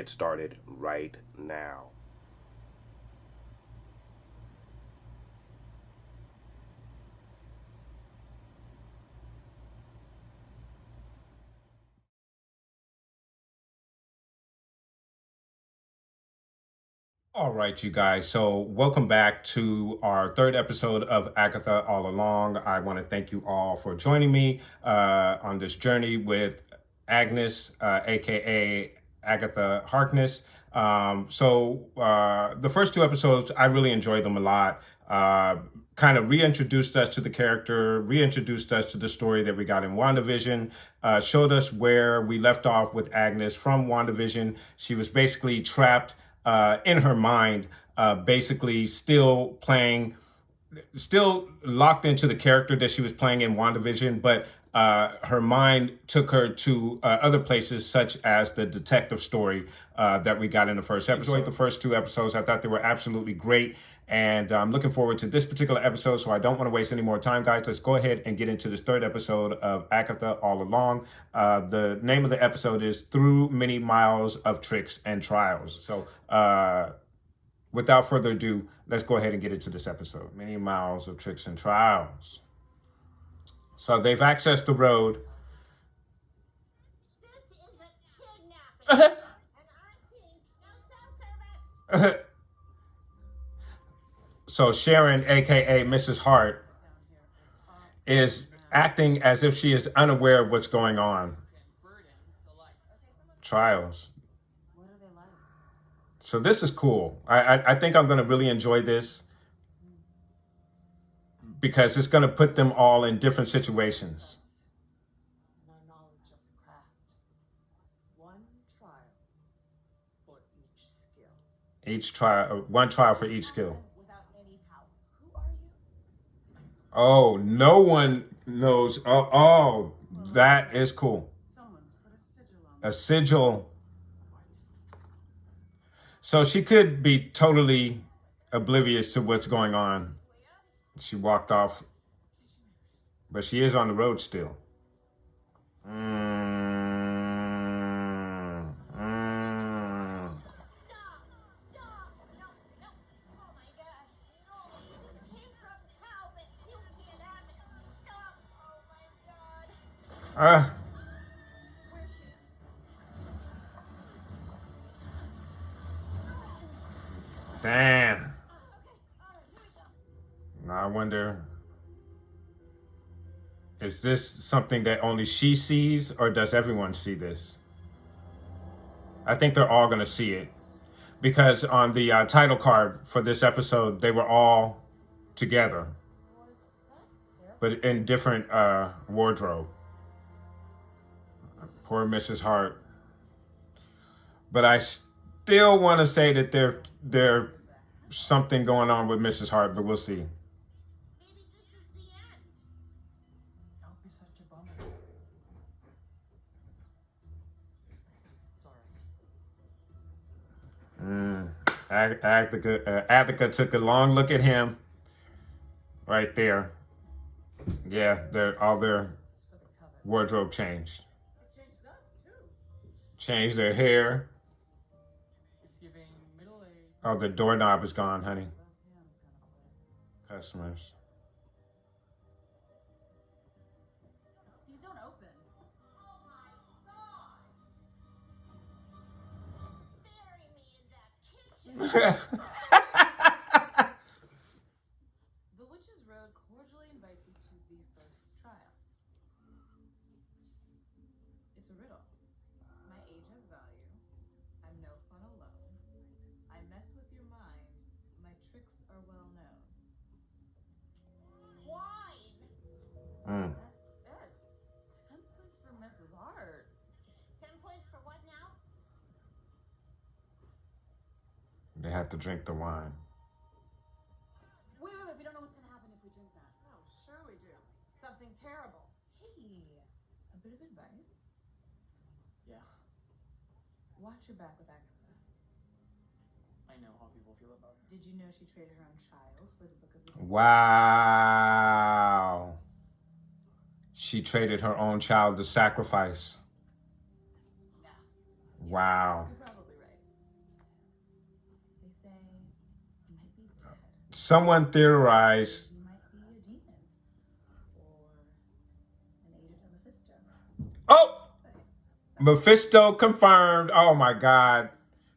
get started right now. All right, you guys. So, welcome back to our third episode of Agatha All Along. I want to thank you all for joining me on this journey with Agnes, aka Agatha Harkness. The first two episodes, I really enjoyed them a lot. Kind of reintroduced us to the character, reintroduced us to the story that we got in WandaVision, showed us where we left off with Agnes from WandaVision. She was basically trapped in her mind, basically still locked into the character that she was playing in WandaVision, but her mind took her to other places, such as the detective story that we got in the first episode. I enjoyed the first two episodes. I thought they were absolutely great. And I'm looking forward to this particular episode, so I don't want to waste any more time, guys. Let's go ahead and get into this third episode of Agatha All Along. The name of the episode is Through Many Miles of Tricks and Trials. So without further ado, let's go ahead and get into this episode. Many Miles of Tricks and Trials. So they've accessed the road. This is a kidnapping. And I think no cell service. So Sharon, aka Mrs. Hart, is acting as if she is unaware of what's going on. Trials. So this is cool. I think I'm going to really enjoy this because it's going to put them all in different situations. No knowledge of the craft. One trial for each skill. One trial for each skill. Without any power. Who are you? Oh, no one knows. Oh, that is cool. Someone's put a sigil on A sigil. So she could be totally oblivious to what's going on. She walked off, but she is on the road still. Stop. No. Oh my gosh. No. This came from Talbot. You can't have it. Stop. Oh my god. Where's she? Damn. Okay. All right. Here we go. Now I wonder, is this something that only she sees, or does everyone see this? I think they're all going to see it, because on the title card for this episode, they were all together, but in different wardrobe. Poor Mrs. Hart. But I still want to say that there's something going on with Mrs. Hart, but we'll see. Maybe this is the end. Don't be such a bummer. Sorry. Agatha took a long look at him right there. Yeah, all their wardrobe changed. It changed us too. Changed their hair. It's giving middle age. Oh, the doorknob is gone, honey. Customers. These don't open. Oh my god. Bury me in that kitchen. The Witch's Road cordially invites you to the first trial. It's a riddle. My age has value. I'm no fun alone. I mess with your mind. My tricks are well known. Wine. That's it. 10 points for Mrs. Hart. 10 points for what now? They have to drink the wine. Wait. We don't know what's gonna happen if we drink that. Oh, sure we do. Something terrible. Hey, a bit of advice. Yeah, Watch your back with Agatha. I know how people feel about her. Did you know she traded her own child for the Book of the Wow. She traded her own child to sacrifice. Yeah, Wow. you're probably right. say he might be dead. Someone theorized. He might be a demon. Or an agent of Mephisto. Oh, Mephisto confirmed. Oh my God,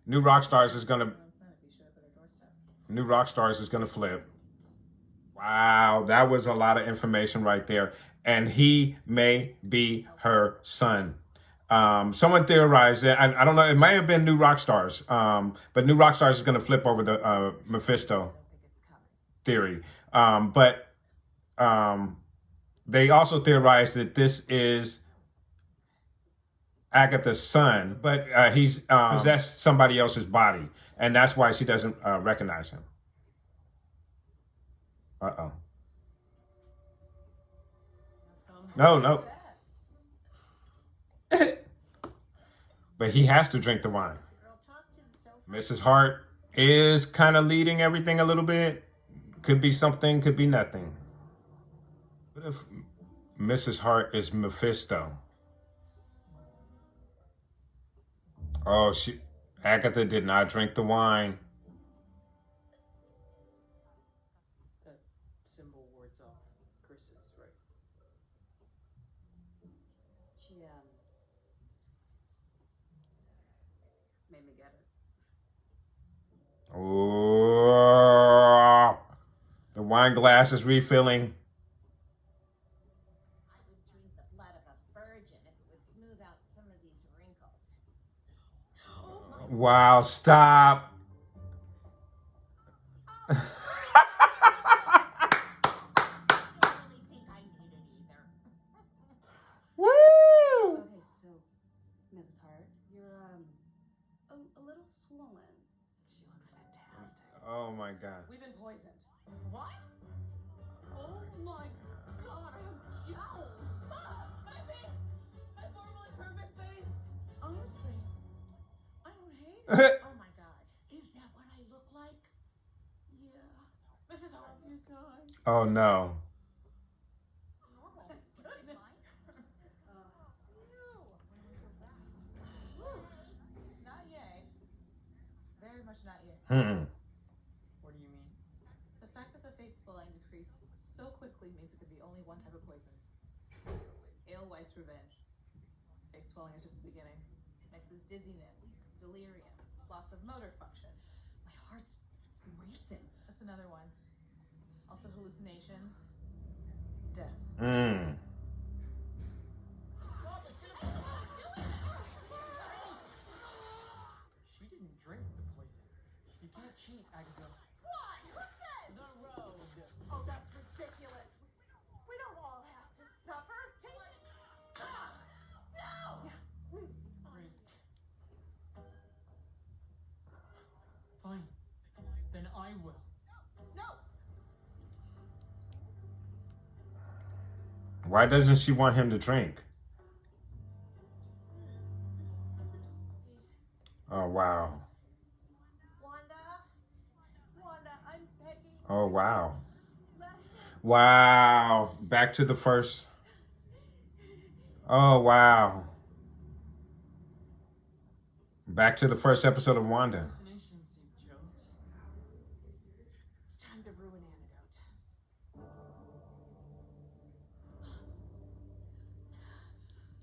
New Rockstars is gonna. Her own son if he showed up at her doorstep. New Rockstars is gonna flip. Wow, that was a lot of information right there. And he may be her son. Someone theorized that. I don't know. It might have been New Rockstars. But New Rockstars is going to flip over the Mephisto theory. But they also theorized that this is Agatha's son, but he's possessed somebody else's body. And that's why she doesn't recognize him. Uh-oh. No. But he has to drink the wine. Mrs. Hart is kind of leading everything a little bit. Could be something, could be nothing. What if Mrs. Hart is Mephisto? Oh, Agatha did not drink the wine. That symbol wards off curses, right? She, made me get it. Oh, the wine glass is refilling. I would drink the blood of a virgin if it would smooth out some of these wrinkles. Wow, stop. I don't really think I need it either. Woo! Okay, so, Mrs. Hart, you're, a little swollen. She looks fantastic. Oh my God. We've been poisoned. What? Oh my God, I have jowls. My face! My normally perfect face! Honestly, I don't hate it. Oh my god. Is that what I look like? Yeah. Mrs. Hart, you guys. Oh no. Normal. Goodness. Not yay. Very much not yay. What do you mean? The fact that the face swelling decreased so quickly means it could be only one type of poison. Alewife revenge. Face swelling is just the beginning. Next is dizziness, delirium, loss of motor function. My heart's racing. That's another one. Also hallucinations. Death. She didn't drink the poison. You can't cheat, Agatha. What? Who said? The road. Oh, that's ridiculous. We don't all have to suffer. Take it. No! Fine. Then I will. No! Why doesn't she want him to drink? Oh, wow. Wanda, I'm begging. Oh, wow. Let him. Wow. Back to the first. Oh, wow. Back to the first episode of Wanda. Hallucinations, St. Jones. It's time to ruin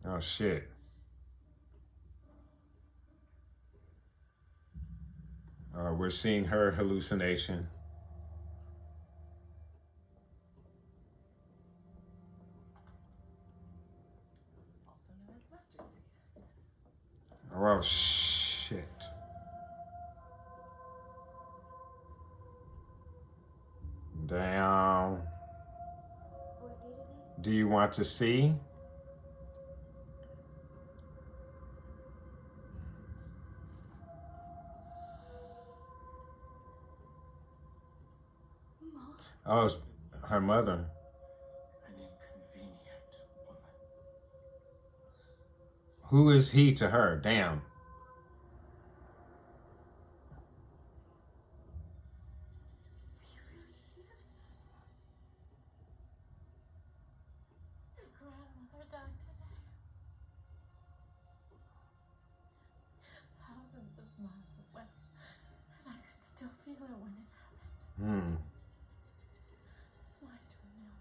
antidote. Oh, shit. We're seeing her hallucination. Also known as mustard seed. Oh, shit. Damn. Do you want to see? Oh, it's her mother. An inconvenient woman. Who is he to her? Damn. Your grandmother died today. Thousands of miles away. And I could still Hmm. It's my turn now.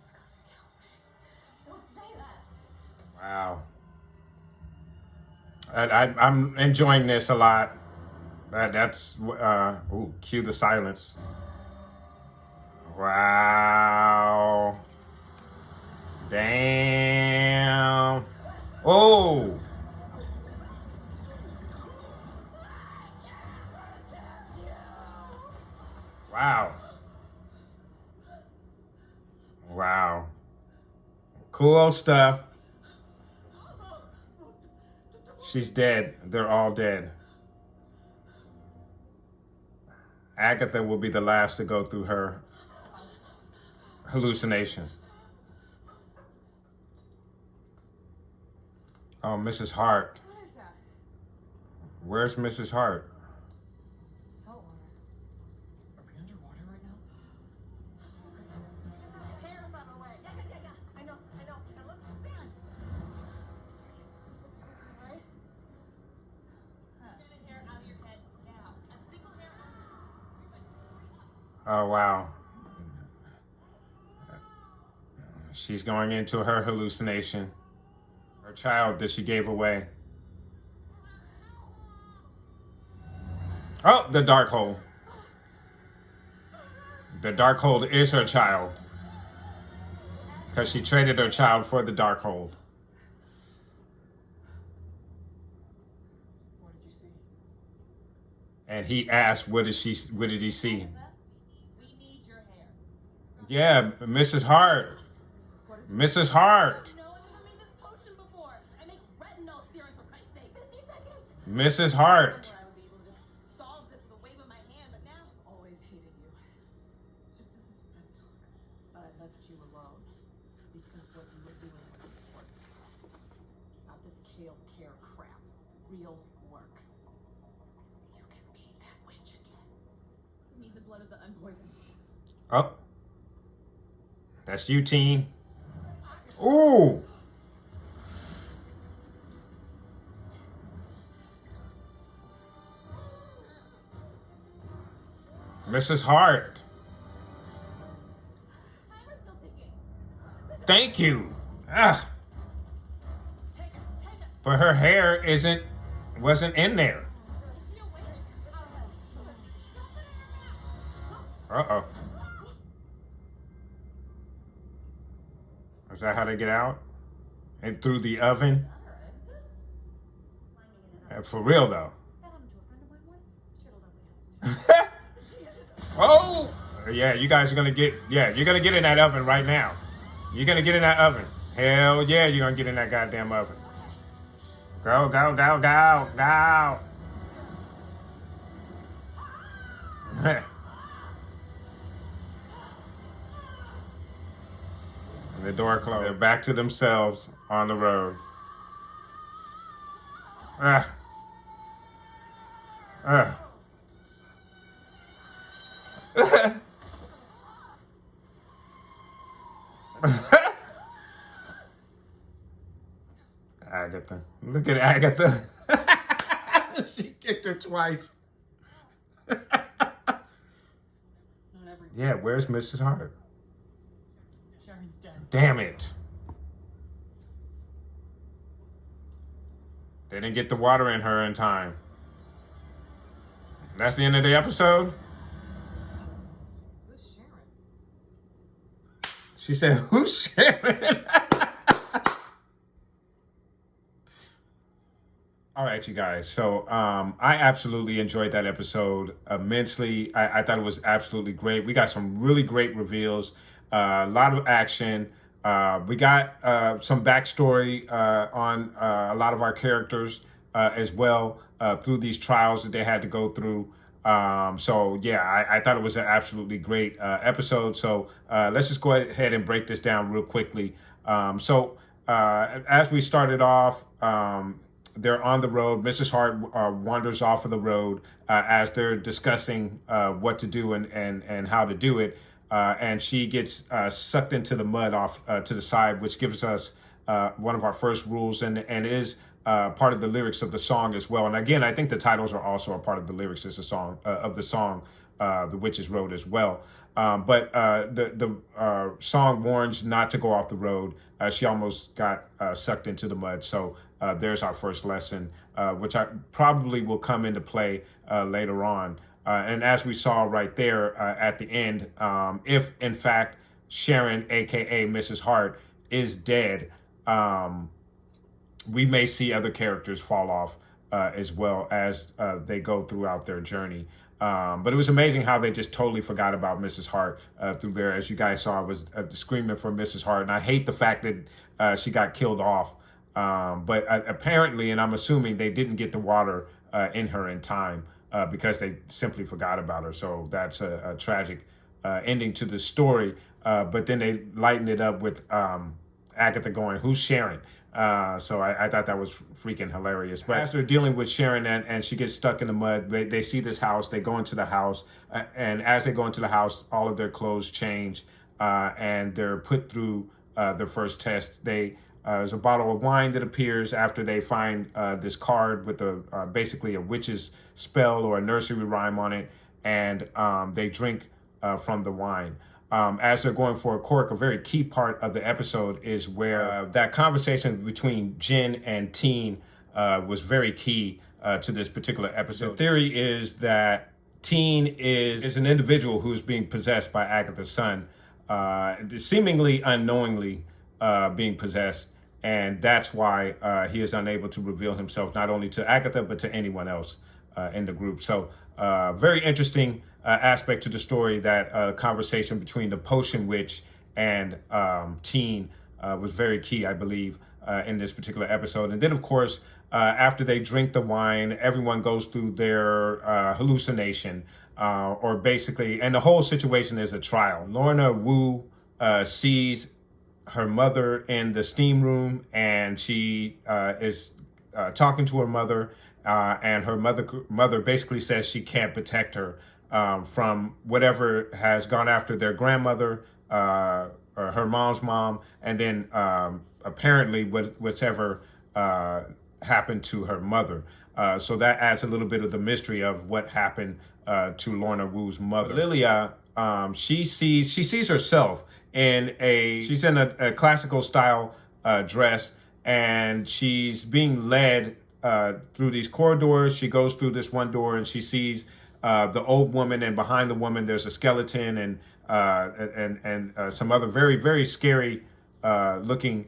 It's gonna kill me. Don't say that. Wow. I'm enjoying this a lot. That's ooh, cue the silence. Wow. Damn. Oh. Wow. Wow. Cool stuff. She's dead. They're all dead. Agatha will be the last to go through her hallucination. Oh, Mrs. Hart. What is that? Where's Mrs. Hart? Salt water. Are we underwater right now? Hair's out of the way. Yeah. I know. Now look, man. It's right. Get a hair out of your head now. A single hair out of Oh, wow. She's going into her hallucination. Her child that she gave away. Oh, the dark hole. The dark hole is her child. Because she traded her child for the dark hole. What did you see? And he asked, what did he see? We need your hair. Yeah, Mrs. Hart. Mrs. Hart. No one ever made this potion before. I make retinol steroids for Christ's sake. 50 seconds. Mrs. Hart. I would be able to just solve this with a wave of my hand, but now Always hated you. This is a pep talk. But I left you alone because what you were doing was important. Not this kale care crap. Real work. You can be that witch again. We need the blood of the unpoisoned. Oh. That's you, team. Ooh. Mrs. Hart. timer's still ticking. Thank you. Ah, Take it. but her hair wasn't in there. Is she a witch? Shove it in her mouth. Uh-oh. Is that how they get out? And through the oven? For real, though. That happened to a friend of mine once. Shit'll definitely Oh! Yeah, you guys are gonna get, you're gonna get in that oven right now. You're gonna get in that oven. Hell yeah, you're gonna get in that goddamn oven. Go, go, go, go, go. And the door closed. They're back to themselves on the road. Ah. Ah. Agatha. Look at Agatha. She kicked her twice. Not every Yeah, where's Mrs. Hart? Sharon's dead. Damn it. They didn't get the water in her in time. That's the end of the episode? Who's Sharon? She said, who's Sharon? All right, you guys. So I absolutely enjoyed that episode immensely. I thought it was absolutely great. We got some really great reveals, a lot of action. We got some backstory on a lot of our characters as well through these trials that they had to go through. So yeah, I thought it was an absolutely great episode. So let's just go ahead and break this down real quickly. As we started off, they're on the road. Mrs. Hart wanders off of the road as they're discussing what to do and how to do it. And she gets sucked into the mud off to the side, which gives us one of our first rules, and is part of the lyrics of the song as well. And again, I think the titles are also a part of the lyrics of the song, the witches wrote as well. But the song warns not to go off the road. She almost got sucked into the mud. So there's our first lesson, which I probably will come into play later on. And as we saw right there at the end, if in fact Sharon, aka Mrs. Hart, is dead, we may see other characters fall off as well as they go throughout their journey. But it was amazing how they just totally forgot about Mrs. Hart through there. As you guys saw, I was screaming for Mrs. Hart. And I hate the fact that she got killed off. But apparently, and I'm assuming, they didn't get the water in her in time because they simply forgot about her. So that's a tragic ending to the story. But then they lightened it up with Agatha going, "Who's Sharon?" So I thought that was freaking hilarious. But as they're dealing with Sharon and she gets stuck in the mud, they see this house, they go into the house, and as they go into the house, all of their clothes change, and they're put through their first test. There's a bottle of wine that appears after they find this card with basically a witch's spell or a nursery rhyme on it, and they drink from the wine. As they're going for a cork, a very key part of the episode is where that conversation between Jen and Teen was very key to this particular episode. The theory is that Teen is an individual who's being possessed by Agatha's son, seemingly unknowingly being possessed, and that's why he is unable to reveal himself not only to Agatha but to anyone else in the group. So very interesting aspect to the story, that conversation between the potion witch and Teen was very key, I believe, in this particular episode. And then, of course, after they drink the wine, everyone goes through their hallucination, or basically, and the whole situation is a trial. Lorna Wu sees her mother in the steam room, and she is talking to her mother, and her mother basically says she can't protect her from whatever has gone after their grandmother, or her mom's mom, and then apparently whatever happened to her mother. So that adds a little bit of the mystery of what happened to Lorna Wu's mother. Lilia, she sees herself she's in a classical style dress, and she's being led through these corridors. She goes through this one door and she sees the old woman, and behind the woman there's a skeleton and some other very, very scary looking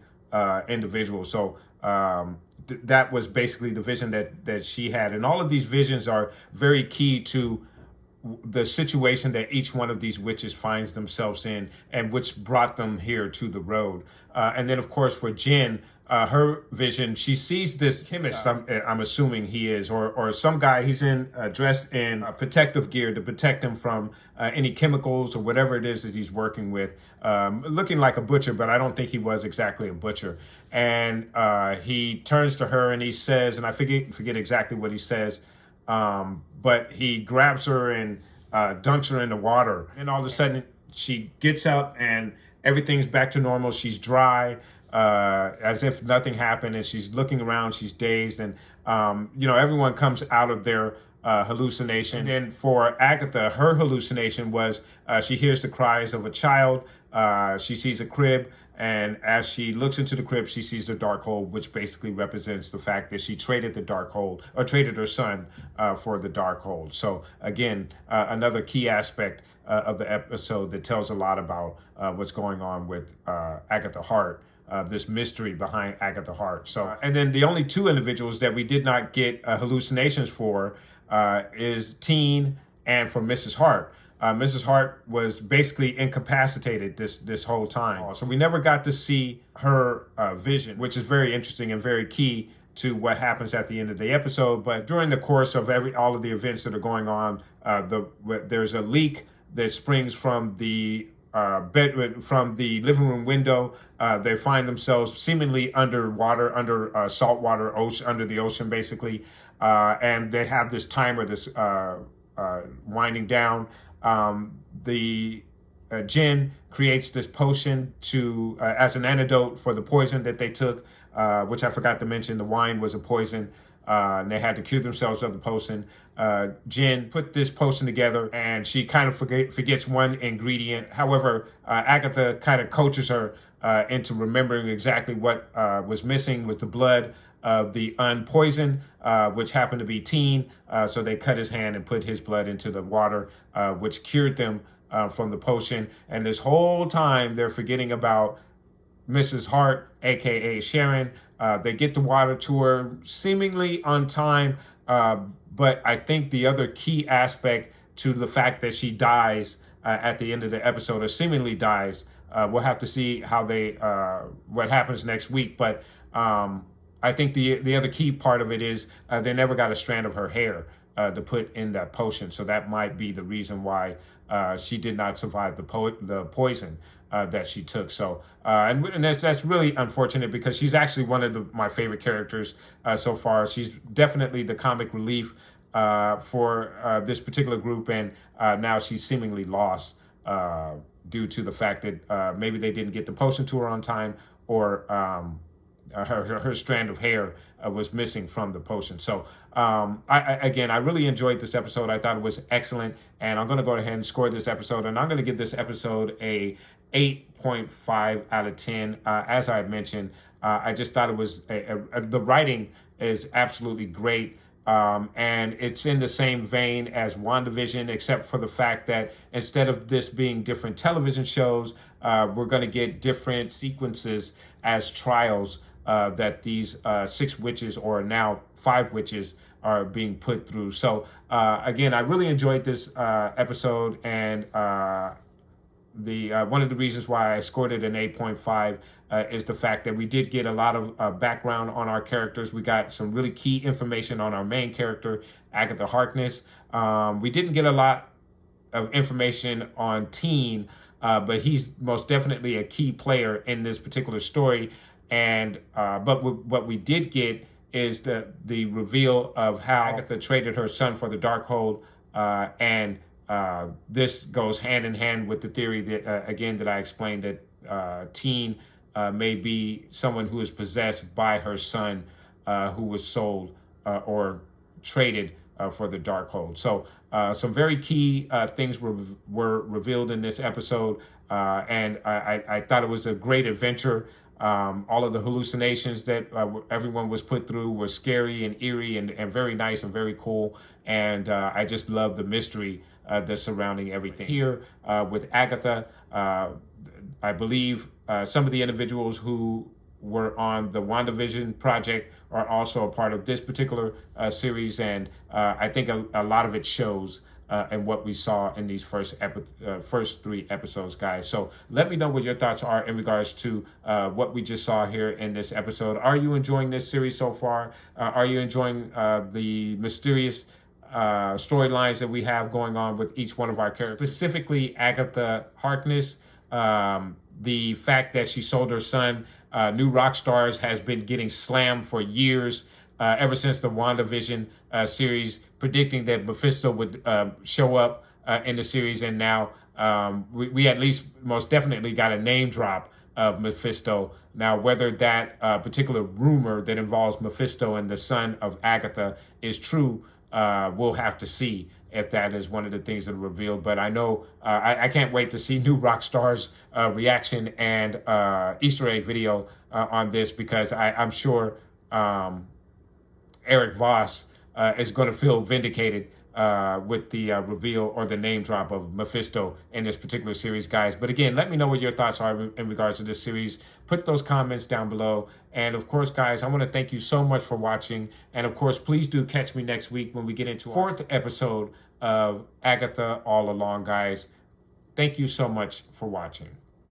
individuals. So that was basically the vision that she had. And all of these visions are very key to the situation that each one of these witches finds themselves in, and which brought them here to the road. And then, of course, for Jen, her vision, she sees this chemist, I'm assuming he is, or some guy, he's dressed in protective gear to protect him from any chemicals or whatever it is that he's working with, looking like a butcher, but I don't think he was exactly a butcher. And he turns to her and he says, and I forget exactly what he says, but he grabs her and dunks her in the water. And all of a sudden she gets up and everything's back to normal. She's dry, as if nothing happened, and she's looking around, she's dazed, and everyone comes out of their hallucination. And then for Agatha, her hallucination was she hears the cries of a child, she sees a crib, and as she looks into the crib, she sees the dark hole, which basically represents the fact that she traded the dark hole, or traded her son for the dark hole. So again, another key aspect of the episode that tells a lot about what's going on with Agatha Hart, this mystery behind Agatha Hart. So, and then the only two individuals that we did not get hallucinations for is Teen and for Mrs. Hart. Mrs. Hart was basically incapacitated this whole time. So we never got to see her vision, which is very interesting and very key to what happens at the end of the episode. But during the course of all of the events that are going on, there's a leak that springs from the from the living room window. They find themselves seemingly underwater, under saltwater ocean, under the ocean, basically. And they have this timer, this winding down. The Jen creates this potion to as an antidote for the poison that they took, which I forgot to mention. The wine was a poison, and they had to cure themselves of the potion. Jen put this potion together, and she kind of forgets one ingredient. However, Agatha kind of coaches her into remembering exactly what was missing with the blood of the unpoisoned, which happened to be Teen. So they cut his hand and put his blood into the water, which cured them from the potion. And this whole time they're forgetting about Mrs. Hart, aka Sharon. They get the water to her seemingly on time, but I think the other key aspect to the fact that she dies at the end of the episode, or seemingly dies, we'll have to see how what happens next week. But I think the other key part of it is they never got a strand of her hair to put in that potion, so that might be the reason why she did not survive the poison that she took. So and that's really unfortunate, because she's actually one of my favorite characters so far. She's definitely the comic relief for this particular group, and now she's seemingly lost due to the fact that maybe they didn't get the potion to her on time, or her strand of hair was missing from the potion. So I really enjoyed this episode. I thought it was excellent, and I'm going to go ahead and score this episode, and I'm going to give this episode a 8.5 out of 10. As I mentioned, I just thought it was the writing is absolutely great. And it's in the same vein as WandaVision, except for the fact that instead of this being different television shows, we're going to get different sequences as trials that these 6 witches, or now 5 witches, are being put through. So again, I really enjoyed this episode, and one of the reasons why I scored it an 8.5 is the fact that we did get a lot of background on our characters. We got some really key information on our main character, Agatha Harkness. We didn't get a lot of information on Teen, but he's most definitely a key player in this particular story. And but what we did get is the reveal of how Agatha traded her son for the Darkhold, and this goes hand in hand with the theory that again that I explained, that Teen may be someone who is possessed by her son, who was sold or traded for the Darkhold. So some very key things were revealed in this episode, and I thought it was a great adventure. All of the hallucinations that everyone was put through were scary and eerie and very nice and very cool. And I just love the mystery that's surrounding everything. Here with Agatha, I believe some of the individuals who were on the WandaVision project are also a part of this particular series. And I think a lot of it shows and what we saw in these first 3 episodes, guys. So let me know what your thoughts are in regards to what we just saw here in this episode. Are you enjoying this series so far? Are you enjoying the mysterious storylines that we have going on with each one of our characters? Specifically, Agatha Harkness, the fact that she sold her son. New Rock Stars has been getting slammed for years, ever since the WandaVision series, predicting that Mephisto would show up in the series. And now we at least most definitely got a name drop of Mephisto. Now, whether that particular rumor that involves Mephisto and the son of Agatha is true, we'll have to see if that is one of the things that are revealed. But I know I can't wait to see New Rock Stars' reaction and Easter egg video on this, because I'm sure Eric Voss is going to feel vindicated with the reveal or the name drop of Mephisto in this particular series, guys. But again, let me know what your thoughts are in regards to this series. Put those comments down below. And of course, guys, I want to thank you so much for watching. And of course, please do catch me next week when we get into our 4th episode of Agatha All Along, guys. Thank you so much for watching.